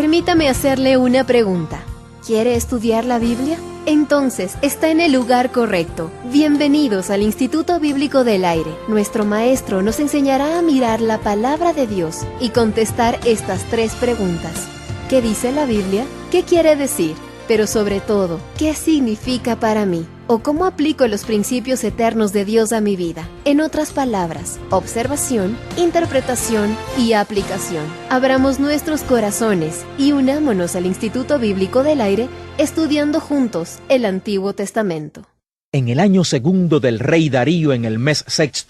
Permítame hacerle una pregunta. ¿Quiere estudiar la Biblia? Entonces, está en el lugar correcto. Bienvenidos al Instituto Bíblico del Aire. Nuestro maestro nos enseñará a mirar la palabra de Dios y contestar estas 3 preguntas. ¿Qué dice la Biblia? ¿Qué quiere decir? Pero sobre todo, ¿qué significa para mí? ¿O cómo aplico los principios eternos de Dios a mi vida? En otras palabras, observación, interpretación y aplicación. Abramos nuestros corazones y unámonos al Instituto Bíblico del Aire estudiando juntos el Antiguo Testamento. En el año 2 del rey Darío, en el mes 6,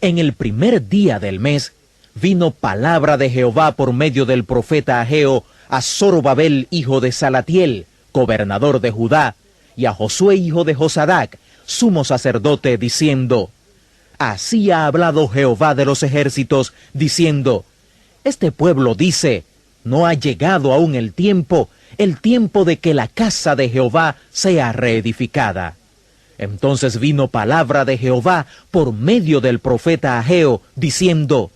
en el primer día del mes, vino palabra de Jehová por medio del profeta Ageo a Zorobabel, hijo de Salatiel, gobernador de Judá, y a Josué, hijo de Josadac, sumo sacerdote, diciendo: Así ha hablado Jehová de los ejércitos, diciendo: Este pueblo dice, no ha llegado aún el tiempo de que la casa de Jehová sea reedificada. Entonces vino palabra de Jehová por medio del profeta Ageo, diciendo: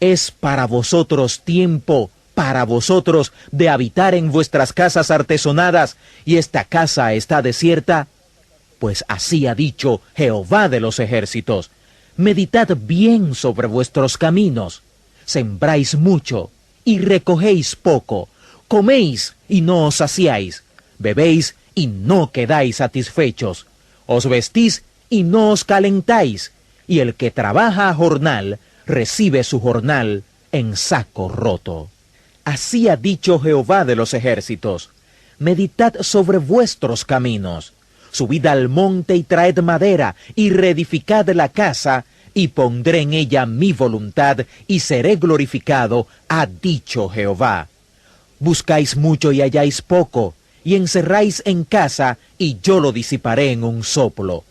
Es para vosotros tiempo, para vosotros, de habitar en vuestras casas artesonadas, y esta casa está desierta. Pues así ha dicho Jehová de los ejércitos: Meditad bien sobre vuestros caminos. Sembráis mucho, y recogéis poco. Coméis, y no os saciáis. Bebéis, y no quedáis satisfechos. Os vestís, y no os calentáis. Y el que trabaja a jornal, recibe su jornal en saco roto. Así ha dicho Jehová de los ejércitos: Meditad sobre vuestros caminos. Subid al monte y traed madera, y reedificad la casa, y pondré en ella mi voluntad, y seré glorificado, ha dicho Jehová. Buscáis mucho y halláis poco, y encerráis en casa, y yo lo disiparé en un soplo.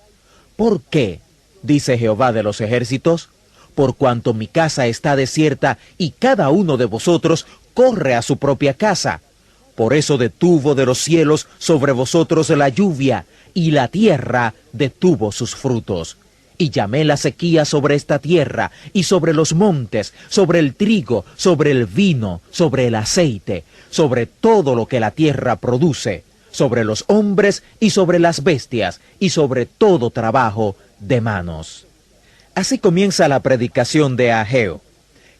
¿Por qué? Dice Jehová de los ejércitos: Por cuanto mi casa está desierta, y cada uno de vosotros corre a su propia casa. Por eso detuvo de los cielos sobre vosotros la lluvia, y la tierra detuvo sus frutos. Y llamé la sequía sobre esta tierra, y sobre los montes, sobre el trigo, sobre el vino, sobre el aceite, sobre todo lo que la tierra produce, sobre los hombres y sobre las bestias, y sobre todo trabajo de manos. Así comienza la predicación de Ageo.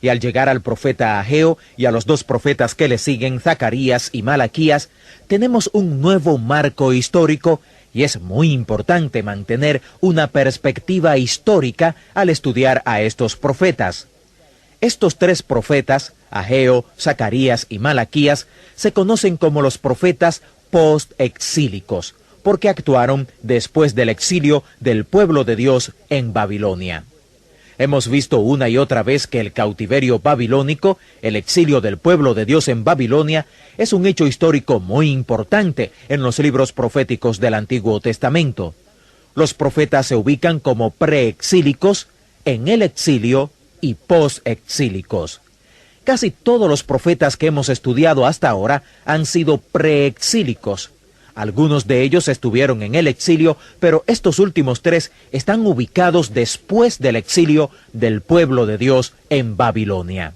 Y al llegar al profeta Ageo y a los 2 profetas que le siguen, Zacarías y Malaquías, tenemos un nuevo marco histórico, y es muy importante mantener una perspectiva histórica al estudiar a estos profetas. Estos 3 profetas, Ageo, Zacarías y Malaquías, se conocen como los profetas post-exílicos, porque actuaron después del exilio del pueblo de Dios en Babilonia. Hemos visto una y otra vez que el cautiverio babilónico, el exilio del pueblo de Dios en Babilonia, es un hecho histórico muy importante en los libros proféticos del Antiguo Testamento. Los profetas se ubican como preexílicos, en el exilio y postexílicos. Casi todos los profetas que hemos estudiado hasta ahora han sido preexílicos. Algunos de ellos estuvieron en el exilio, pero estos últimos 3 están ubicados después del exilio del pueblo de Dios en Babilonia.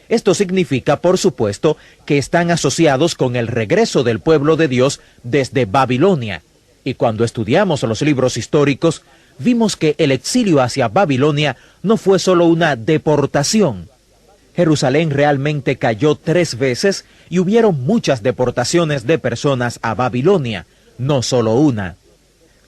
Esto significa, por supuesto, que están asociados con el regreso del pueblo de Dios desde Babilonia. Y cuando estudiamos los libros históricos, vimos que el exilio hacia Babilonia no fue solo una deportación. Jerusalén realmente cayó 3 veces y hubieron muchas deportaciones de personas a Babilonia, no solo una.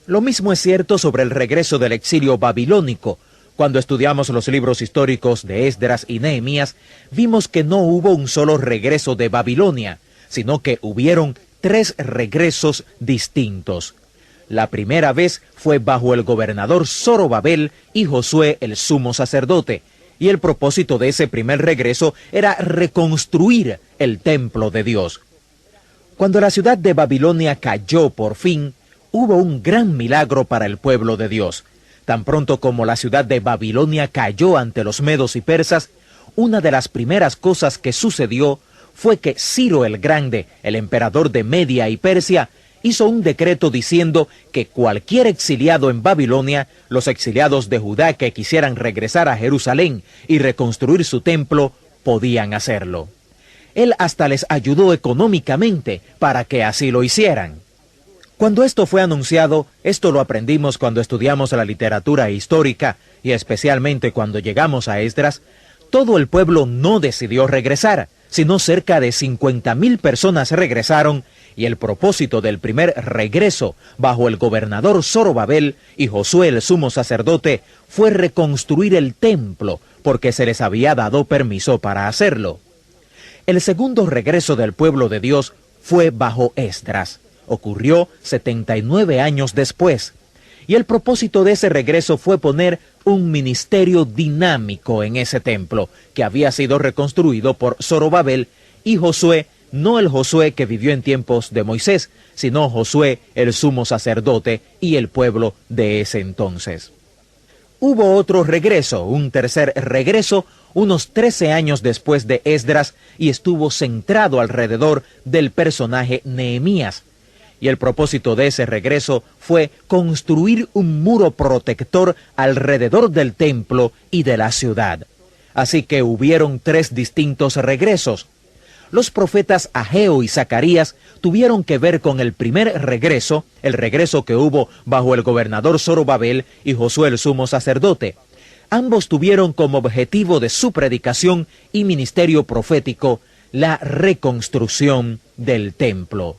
Lo mismo es cierto sobre el regreso del exilio babilónico. Cuando estudiamos los libros históricos de Esdras y Nehemías, vimos que no hubo un solo regreso de Babilonia, sino que hubieron 3 regresos distintos. La primera vez fue bajo el gobernador Zorobabel y Josué el sumo sacerdote, y el propósito de ese primer regreso era reconstruir el templo de Dios. Cuando la ciudad de Babilonia cayó por fin, hubo un gran milagro para el pueblo de Dios. Tan pronto como la ciudad de Babilonia cayó ante los medos y persas, una de las primeras cosas que sucedió fue que Ciro el Grande, el emperador de Media y Persia, hizo un decreto diciendo que cualquier exiliado en Babilonia, los exiliados de Judá que quisieran regresar a Jerusalén y reconstruir su templo, podían hacerlo. Él hasta les ayudó económicamente para que así lo hicieran. Cuando esto fue anunciado, esto lo aprendimos cuando estudiamos la literatura histórica y especialmente cuando llegamos a Esdras, todo el pueblo no decidió regresar, sino cerca de 50,000 personas regresaron y el propósito del primer regreso bajo el gobernador Zorobabel y Josué el sumo sacerdote fue reconstruir el templo porque se les había dado permiso para hacerlo. El segundo regreso del pueblo de Dios fue bajo Esdras. Ocurrió 79 años después, y el propósito de ese regreso fue poner un ministerio dinámico en ese templo, que había sido reconstruido por Zorobabel y Josué, no el Josué que vivió en tiempos de Moisés, sino Josué el sumo sacerdote y el pueblo de ese entonces. Hubo otro regreso, un tercer regreso, unos 13 años después de Esdras, y estuvo centrado alrededor del personaje Nehemías. Y el propósito de ese regreso fue construir un muro protector alrededor del templo y de la ciudad. Así que hubieron 3 distintos regresos. Los profetas Ageo y Zacarías tuvieron que ver con el primer regreso, el regreso que hubo bajo el gobernador Zorobabel y Josué el sumo sacerdote. Ambos tuvieron como objetivo de su predicación y ministerio profético la reconstrucción del templo.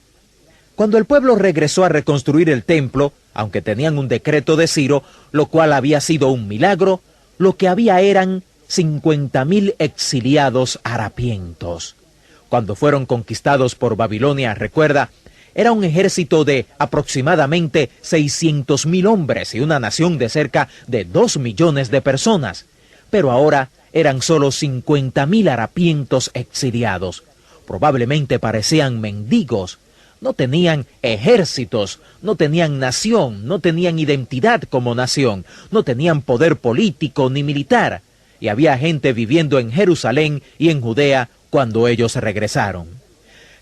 Cuando el pueblo regresó a reconstruir el templo, aunque tenían un decreto de Ciro, lo cual había sido un milagro, lo que había eran 50,000 exiliados harapientos. Cuando fueron conquistados por Babilonia, recuerda, era un ejército de aproximadamente 600,000 hombres y una nación de cerca de 2 millones de personas. Pero ahora eran solo 50,000 harapientos exiliados. Probablemente parecían mendigos. No tenían ejércitos, no tenían nación, no tenían identidad como nación, no tenían poder político ni militar. Y había gente viviendo en Jerusalén y en Judea cuando ellos regresaron.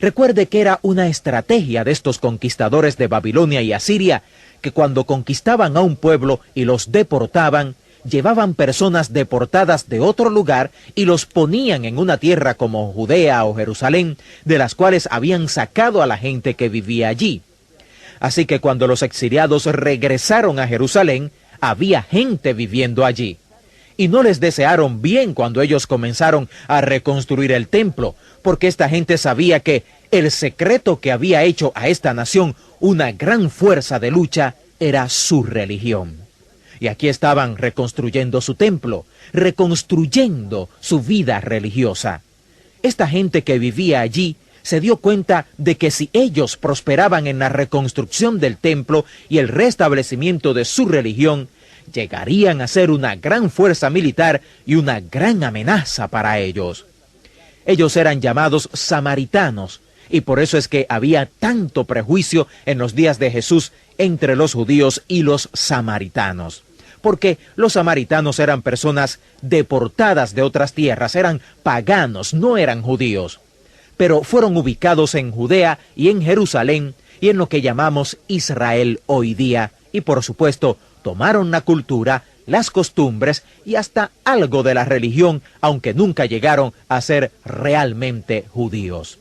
Recuerde que era una estrategia de estos conquistadores de Babilonia y Asiria, que cuando conquistaban a un pueblo y los deportaban, llevaban personas deportadas de otro lugar y los ponían en una tierra como Judea o Jerusalén, de las cuales habían sacado a la gente que vivía allí. Así que cuando los exiliados regresaron a Jerusalén, había gente viviendo allí. Y no les desearon bien cuando ellos comenzaron a reconstruir el templo, porque esta gente sabía que el secreto que había hecho a esta nación una gran fuerza de lucha era su religión. Y aquí estaban reconstruyendo su templo, reconstruyendo su vida religiosa. Esta gente que vivía allí se dio cuenta de que si ellos prosperaban en la reconstrucción del templo y el restablecimiento de su religión, llegarían a ser una gran fuerza militar y una gran amenaza para ellos. Ellos eran llamados samaritanos, y por eso es que había tanto prejuicio en los días de Jesús entre los judíos y los samaritanos. Porque los samaritanos eran personas deportadas de otras tierras, eran paganos, no eran judíos. Pero fueron ubicados en Judea y en Jerusalén y en lo que llamamos Israel hoy día. Y por supuesto, tomaron la cultura, las costumbres y hasta algo de la religión, aunque nunca llegaron a ser realmente judíos.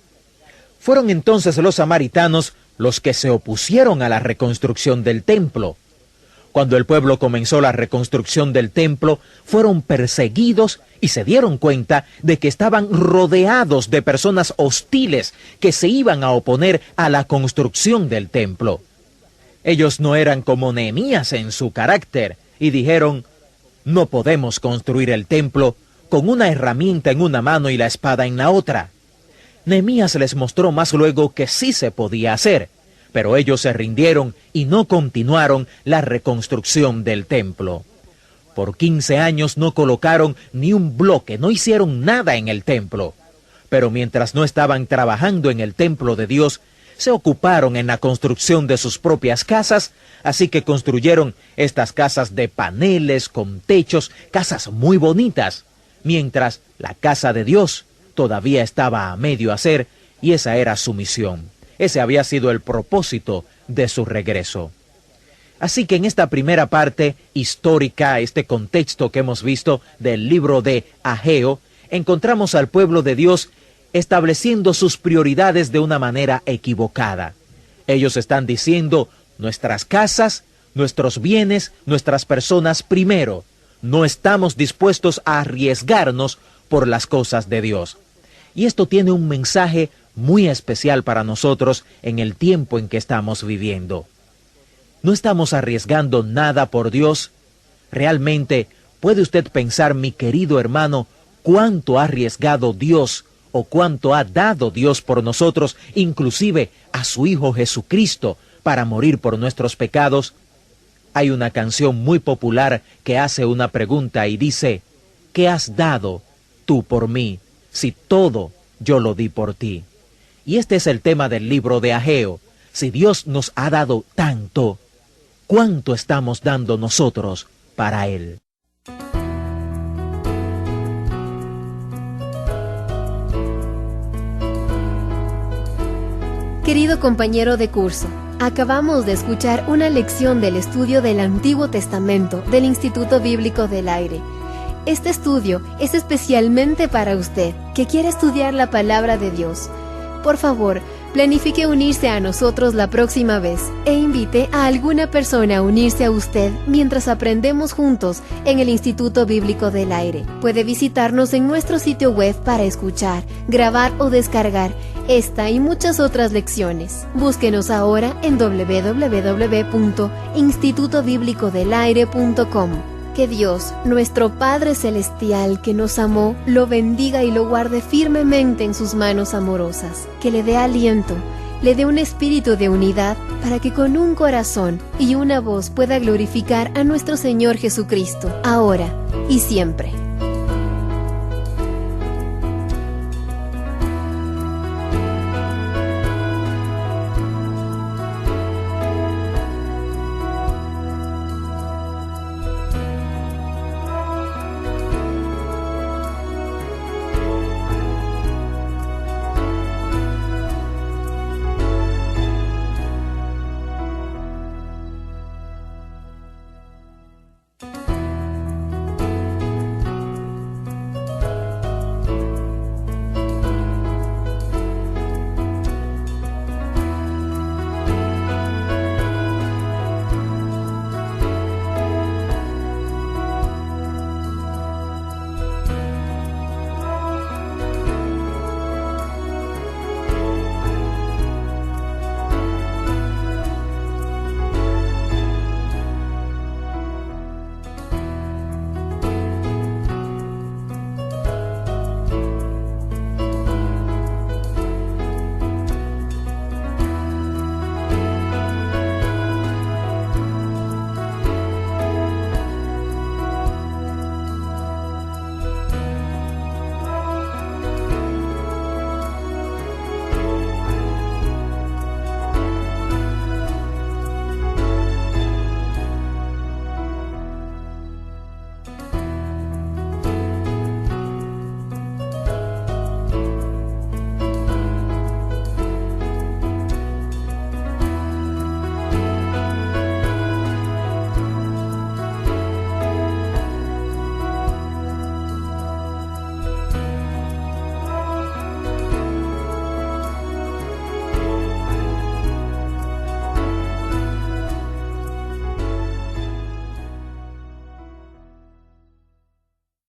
Fueron entonces los samaritanos los que se opusieron a la reconstrucción del templo. Cuando el pueblo comenzó la reconstrucción del templo, fueron perseguidos y se dieron cuenta de que estaban rodeados de personas hostiles que se iban a oponer a la construcción del templo. Ellos no eran como Nehemías en su carácter y dijeron, no podemos construir el templo con una herramienta en una mano y la espada en la otra. Nehemías les mostró más luego que sí se podía hacer, pero ellos se rindieron y no continuaron la reconstrucción del templo. Por 15 años no colocaron ni un bloque, no hicieron nada en el templo. Pero mientras no estaban trabajando en el templo de Dios, se ocuparon en la construcción de sus propias casas, así que construyeron estas casas de paneles con techos, casas muy bonitas, mientras la casa de Dios todavía estaba a medio hacer, y esa era su misión. Ese había sido el propósito de su regreso. Así que en esta primera parte histórica, este contexto que hemos visto del libro de Ageo, encontramos al pueblo de Dios estableciendo sus prioridades de una manera equivocada. Ellos están diciendo nuestras casas, nuestros bienes, nuestras personas primero. No estamos dispuestos a arriesgarnos por las cosas de Dios. Y esto tiene un mensaje muy especial para nosotros en el tiempo en que estamos viviendo. ¿No estamos arriesgando nada por Dios? Realmente, ¿puede usted pensar, mi querido hermano, cuánto ha arriesgado Dios o cuánto ha dado Dios por nosotros, inclusive a su Hijo Jesucristo, para morir por nuestros pecados? Hay una canción muy popular que hace una pregunta y dice, ¿qué has dado tú por mí, si todo yo lo di por ti? Y este es el tema del libro de Ageo. Si Dios nos ha dado tanto, ¿cuánto estamos dando nosotros para Él? Querido compañero de curso, acabamos de escuchar una lección del estudio del Antiguo Testamento del Instituto Bíblico del Aire. Este estudio es especialmente para usted, que quiere estudiar la palabra de Dios. Por favor, planifique unirse a nosotros la próxima vez e invite a alguna persona a unirse a usted mientras aprendemos juntos en el Instituto Bíblico del Aire. Puede visitarnos en nuestro sitio web para escuchar, grabar o descargar esta y muchas otras lecciones. Búsquenos ahora en www.institutobiblicodelaire.com. Que Dios, nuestro Padre Celestial que nos amó, lo bendiga y lo guarde firmemente en sus manos amorosas. Que le dé aliento, le dé un espíritu de unidad para que con un corazón y una voz pueda glorificar a nuestro Señor Jesucristo, ahora y siempre.